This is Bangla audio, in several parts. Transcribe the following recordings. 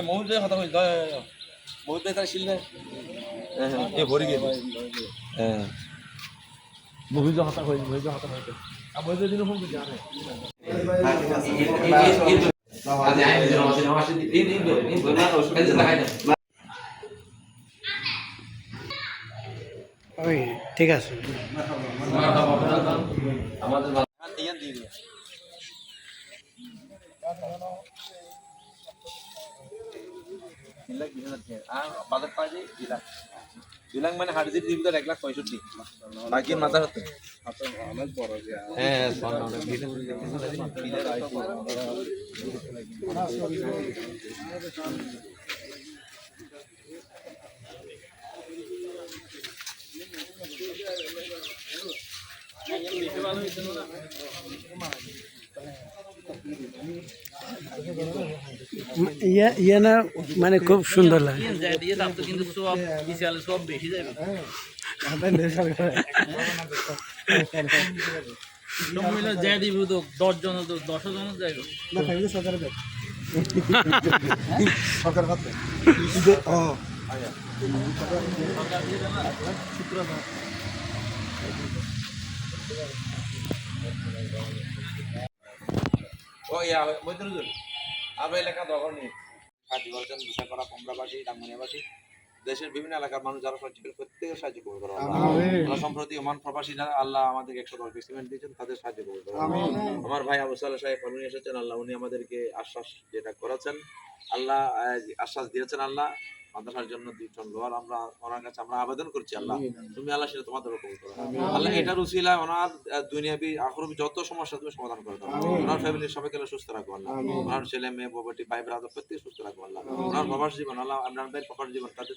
মহুতে কথা কই মহুতে তার শিল নাই এ ভরি গিয়ে হ্যাঁ মহুজ হাতা কই মহুজ হাতা হইতে আর মহুজ দিন ফোন করে জানে আজ আই দিন মাসে মাসে দিন না ওষুধ লাগাই না ওই ঠিক আছে আমাদের ইয়ান দিয়ে দিও লাখ 20,000 আর বাজার পাই 2 লাখ মানে হাড়ি দিয়ে দিতে 1,65,000 বাকি মাথা হতে অনেক বড় হ্যাঁ সোনা অনেক ইয়ে না মানে খুব সুন্দর লাগে কিন্তু সব বিশালে সব বেশি যাবে মিলে যাই দিব তো 10 জন 10 জন যাইব না ফ্যামিলি সরকারে দেয় সরকার হাতে ও আয়া সরকার দিয়ে না সূত্র না ও ইয়া মইদুরুল আর এলাকা দখল নেই কাজ করছেন দুসাকরা কমরাবাসী ডাঙ্গনিয়াবাসী দেশের বিভিন্ন এলাকার মানুষ যারা প্রত্যেকের সাহায্য করবে আল্লাহ সম্প্রতি ওমান প্রবাসীরা আল্লাহ আমাদেরকে 110 সিমেন্ট দিয়েছেন তাদের সাহায্য করবে আমার ভাই আবু সালেহ সাহেব পালুনি এসেছেন আল্লাহ উনি আমাদেরকে আশ্বাস যেটা করেছেন আল্লাহ আশ্বাস দিয়েছেন আল্লাহ মাদ্রাসার জন্য 2 টন লোহার আমরা ওনার কাছে আমরা আবেদন করছি আল্লাহ তুমি আল্লাহ সেটা তোমাদের কবুল করো আল্লাহ এটার উসিলায় ওনার দুনিয়াবি আখিরাবি যত সমস্যা তুমি সমাধান করে দাও ওনার ফ্যামিলির সবাইকে সুস্থ রাখো আল্লাহ ওনার ছেলে মেয়ে বাবাটি ভাই ব্রাদার প্রত্যেক সুস্থ রাখো আল্লাহ ওনার বাবার জীবন আল্লাহ আপনার ভাইয়ের বাবার জীবন তাদের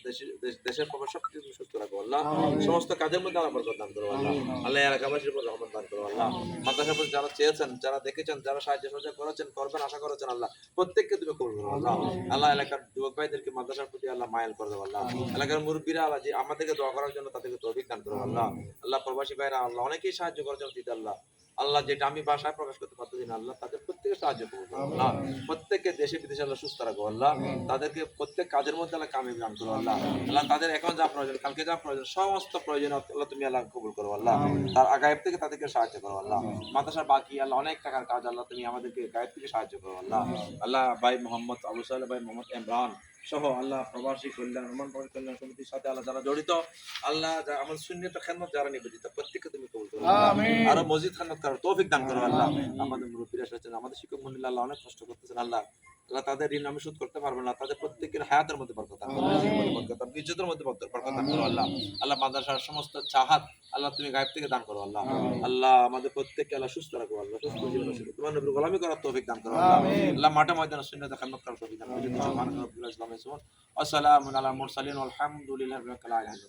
দেশের বাবার সবকিছু তুমি সুস্থ রাখো আল্লাহ সমস্ত কাজের মধ্যে আল্লাহ বরকত দান করো আল্লাহ আল্লাহ এলাকাবাসীর উপর রহমত দান করো আল্লাহ মাদ্রাসার প্রতি যারা চেয়েছেন যারা দেখেছেন যারা সাহায্য সহযোগিতা করেছেন করবেন আশা করেছেন আল্লাহ প্রত্যেককে তুমি কবুল করো আল্লাহ আল্লাহ এলাকার যুবক ভাইদেরকে মাদ্রাসার প্রতি আল্লাহ মাইল করে দাও আল্লাহ এলাকার মুরব্বীরা আল্লাহ যে আমাদেরকে দোয়া করার জন্য তাদেরকে তৌফিক দান করো আল্লাহ আল্লাহ প্রবাসী ভাইরা আল্লাহ অনেকেই সাহায্য করার জন্য দিতে আল্লাহ আল্লাহ যেটা আমি ভাষায় প্রকাশ করতে পারতেছি না আল্লাহ তাদের প্রত্যেকে সাহায্য করো আল্লাহ প্রত্যেককে দেশে বিদেশে আল্লাহ সুস্থ রাখো আল্লাহ তাদেরকে প্রত্যেক কাজের মধ্যে আল্লাহ কামিয়াবি দান করো আল্লাহ আল্লাহ তাদের এখন যা প্রয়োজন কালকে যা প্রয়োজন সমস্ত প্রয়োজন আল্লাহ তুমি আল্লাহ কবুল করো আল্লাহ তার গায়েব থেকে তাদেরকে সাহায্য করো আল্লাহ মাদ্রাসার বাকি আল্লাহ অনেক টাকার কাজ আল্লাহ তুমি আমাদেরকে গায়েব থেকে সাহায্য করো আল্লাহ আল্লাহ ভাই মোহাম্মদ আবু সালেহ ভাই মোহাম্মদ ইমরান সহ আল্লাহ প্রবাসী কল্যাণ ওমান প্রবাসী কল্যাণ সমিতির সাথে আল্লাহ যারা জড়িত আল্লাহ আমার সুন্নিয়ত খেদমত যারা নিবেদিত প্রত্যেককে তুমি কবুল করো আমিন আর মসজিদ খেদমত করার তৌফিক দান করো আল্লাহ আমাদের মুরব্বিরা এসেছেন আমাদের শিক্ষক মণ্ডলী আল্লাহ অনেক কষ্ট করতেছেন আল্লাহ আল্লাহ তাদের ঋণ আমি শোধ করতে পারবো না তাদের প্রত্যেকের হায়াতের মধ্যে বরকত দান করো ইজ্জতের মধ্যে বরকত দান করো আল্লাহ আল্লাহ মাদ্রাসার সমস্ত চাহাত আল্লাহ তুমি গায়েব থেকে দান করো আল্লাহ আল্লাহ আমাদের প্রত্যেককে আল্লাহ সুস্থ রাখো আল্লাহ সুস্থ জীবন তোমার নবীর গোলামি করার তৌফিক দান করো আল্লাহ আল্লাহ মাঠে ময়দানে সুন্নাত খেদমত করার তৌফিক দান করো সুবহানাল্লাহি ওয়া বিহামদিহি আসসালামু আলাইকুম ওয়া মুরসালিন আলহামদুলিল্লাহি রাব্বিল আলামিন